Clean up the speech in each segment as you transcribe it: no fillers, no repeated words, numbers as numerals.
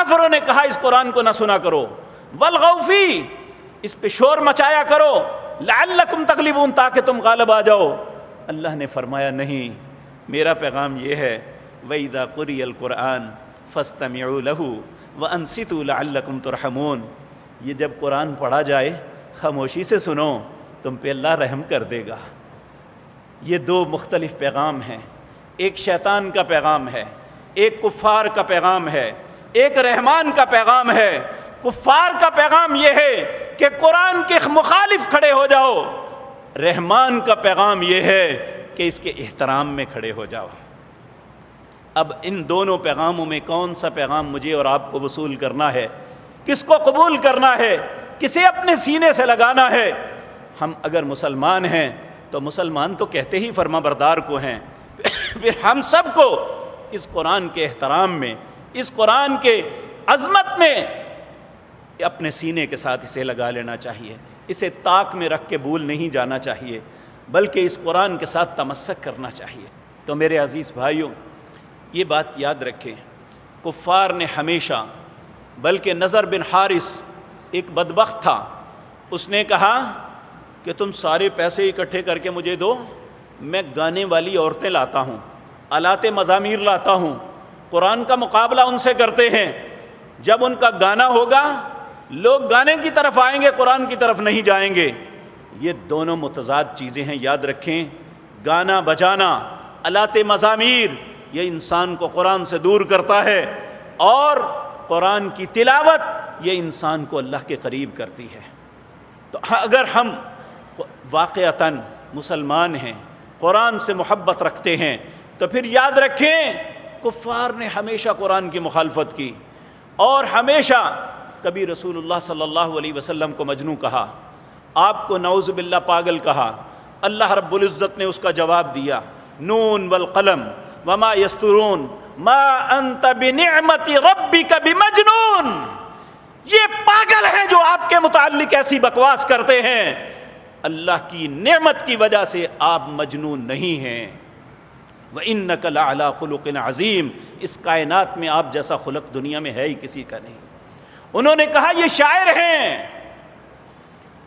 کافروں نے کہا اس قرآن کو نہ سنا کرو، والغوا فیہ، اس پہ شور مچایا کرو، لعلکم تغلبون، تاکہ تم غالب آ جاؤ۔ اللہ نے فرمایا نہیں، میرا پیغام یہ ہے وَإِذَا قُرِئَ الْقُرْآنُ فَاسْتَمِعُوا لَهُ وَأَنصِتُوا لَعَلَّكُمْ تُرْحَمُونَ، یہ جب قرآن پڑھا جائے خاموشی سے سنو، تم پہ اللہ رحم کر دے گا۔ یہ دو مختلف پیغام ہیں، ایک شیطان کا پیغام ہے، ایک کفار کا پیغام ہے، ایک رحمان کا پیغام ہے۔ کفار کا پیغام یہ ہے کہ قرآن کے مخالف کھڑے ہو جاؤ، رحمان کا پیغام یہ ہے کہ اس کے احترام میں کھڑے ہو جاؤ۔ اب ان دونوں پیغاموں میں کون سا پیغام مجھے اور آپ کو وصول کرنا ہے، کس کو قبول کرنا ہے، کسے اپنے سینے سے لگانا ہے؟ ہم اگر مسلمان ہیں تو مسلمان تو کہتے ہی فرما بردار کو ہیں، پھر ہم سب کو اس قرآن کے احترام میں، اس قرآن کے عظمت میں اپنے سینے کے ساتھ اسے لگا لینا چاہیے، اسے طاق میں رکھ کے بھول نہیں جانا چاہیے، بلکہ اس قرآن کے ساتھ تمسک کرنا چاہیے۔ تو میرے عزیز بھائیوں، یہ بات یاد رکھیں، کفار نے ہمیشہ، بلکہ نضر بن حارث ایک بدبخت تھا، اس نے کہا کہ تم سارے پیسے اکٹھے کر کے مجھے دو، میں گانے والی عورتیں لاتا ہوں، آلات مزامیر لاتا ہوں، قرآن کا مقابلہ ان سے کرتے ہیں، جب ان کا گانا ہوگا لوگ گانے کی طرف آئیں گے، قرآن کی طرف نہیں جائیں گے۔ یہ دونوں متضاد چیزیں ہیں، یاد رکھیں، گانا بجانا، آلات مزامیر، یہ انسان کو قرآن سے دور کرتا ہے، اور قرآن کی تلاوت یہ انسان کو اللہ کے قریب کرتی ہے۔ تو اگر ہم واقعتاً مسلمان ہیں، قرآن سے محبت رکھتے ہیں، تو پھر یاد رکھیں کفار نے ہمیشہ قرآن کی مخالفت کی، اور ہمیشہ کبھی رسول اللہ صلی اللہ علیہ وسلم کو مجنون کہا، آپ کو نعوذ باللہ پاگل کہا، اللہ رب العزت نے اس کا جواب دیا، نون والقلم وما یسطرون ما انت بنعمت ربک بمجنون، یہ پاگل ہیں جو آپ کے متعلق ایسی بکواس کرتے ہیں، اللہ کی نعمت کی وجہ سے آپ مجنون نہیں ہیں۔ وَإِنَّكَ لَعَلَىٰ خُلُقٍ عَظِيمٍ، اس کائنات میں آپ جیسا خلق دنیا میں ہے ہی کسی کا نہیں۔ انہوں نے کہا یہ شاعر ہیں،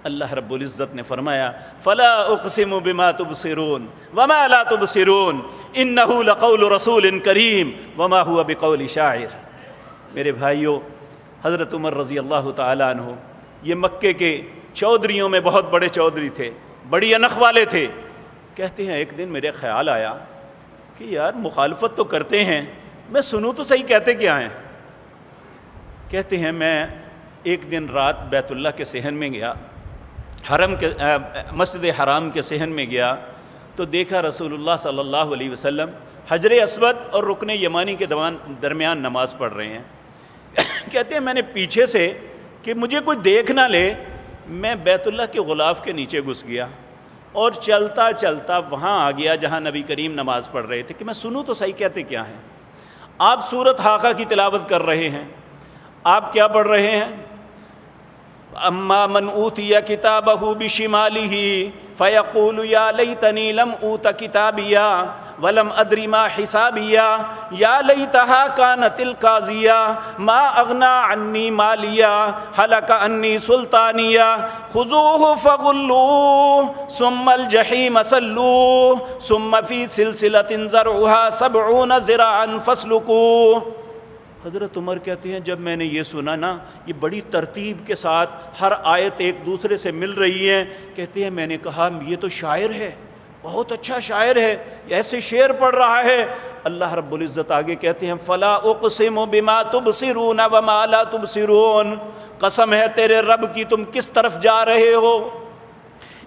اللہ رب العزت نے فرمایا فَلَا أُقْسِمُ بِمَا تُبْصِرُونَ وَمَا لَا تُبْصِرُونَ إِنَّهُ لَقَوْلُ رَسُولٍ كَرِيمٍ وَمَا هُوَ بِقَوْلِ شَاعِرٍ۔ میرے بھائیوں، حضرت عمر رضی اللہ تعالیٰ عنہ یہ مکے کے چودھریوں میں بہت بڑے چودھری تھے، بڑی انخ والے تھے۔ کہتے ہیں ایک دن میرے خیال آیا کہ یار مخالفت تو کرتے ہیں، میں سنوں تو صحیح کہتے کیا ہیں۔ کہتے ہیں میں ایک دن رات بیت اللہ کے صحن میں گیا، حرم کے مسجد حرام کے صحن میں گیا، تو دیکھا رسول اللہ صلی اللہ علیہ وسلم حجر اسود اور رکن یمانی کے درمیان نماز پڑھ رہے ہیں۔ کہتے ہیں میں نے پیچھے سے کہ مجھے کوئی دیکھ نہ لے، میں بیت اللہ کے غلاف کے نیچے گھس گیا اور چلتا چلتا وہاں آ گیا جہاں نبی کریم نماز پڑھ رہے تھے کہ میں سنوں تو صحیح کہتے کیا ہیں۔ آپ سورۃ حاقہ کی تلاوت کر رہے ہیں، آپ کیا پڑھ رہے ہیں؟ اما من اوتی کتابہ بشمالہ فیقول یا لیتنی لم اوت کتابیا ولم ادری ما حسابیا یا لیتہا کانت القاضیہ ما اغنا عنی مالیا ہلک عنی سلطانیہ خذوہ فغلوہ ثم الجحیم صلوہ ثم فی سلسلۃ ذرعہا 70 ذراعا فاسلکوہ۔ حضرت عمر کہتے ہیں جب میں نے یہ سنا نا، یہ بڑی ترتیب کے ساتھ ہر آیت ایک دوسرے سے مل رہی ہے، کہتے ہیں میں نے کہا یہ تو شاعر ہے، بہت اچھا شاعر ہے، ایسے شعر پڑھ رہا ہے۔ اللہ رب العزت آگے کہتے ہیں فلا اقسم بما تبصرون وما لا تبصرون، قسم ہے تیرے رب کی تم کس طرف جا رہے ہو،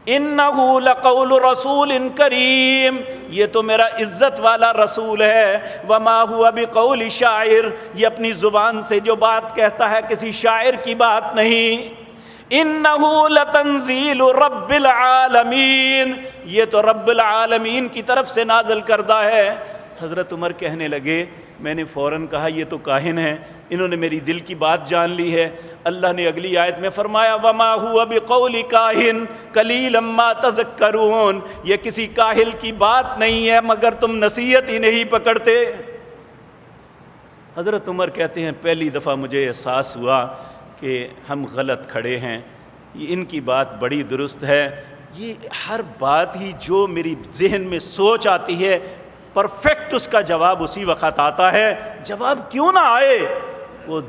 انہ لقول رسول کریم، یہ تو میرا عزت والا رسول ہے، وما ہوا بقول شاعر، یہ اپنی زبان سے جو بات کہتا ہے کسی شاعر کی بات نہیں، انہ لتنزیل رب العالمین، یہ تو رب العالمین کی طرف سے نازل کردہ ہے۔ حضرت عمر کہنے لگے، میں نے فوراً کہا یہ تو کاہن ہے، انہوں نے میری دل کی بات جان لی ہے۔ اللہ نے اگلی آیت میں فرمایا وما ہوا بقول کاہن قلیلا ما تذکرون، یہ کسی کاہل کی بات نہیں ہے مگر تم نصیحت ہی نہیں پکڑتے۔ حضرت عمر کہتے ہیں پہلی دفعہ مجھے احساس ہوا کہ ہم غلط کھڑے ہیں، یہ ان کی بات بڑی درست ہے، یہ ہر بات ہی جو میری ذہن میں سوچ آتی ہے پرفیکٹ اس کا جواب اسی وقت آتا ہے، جواب کیوں نہ آئے وہ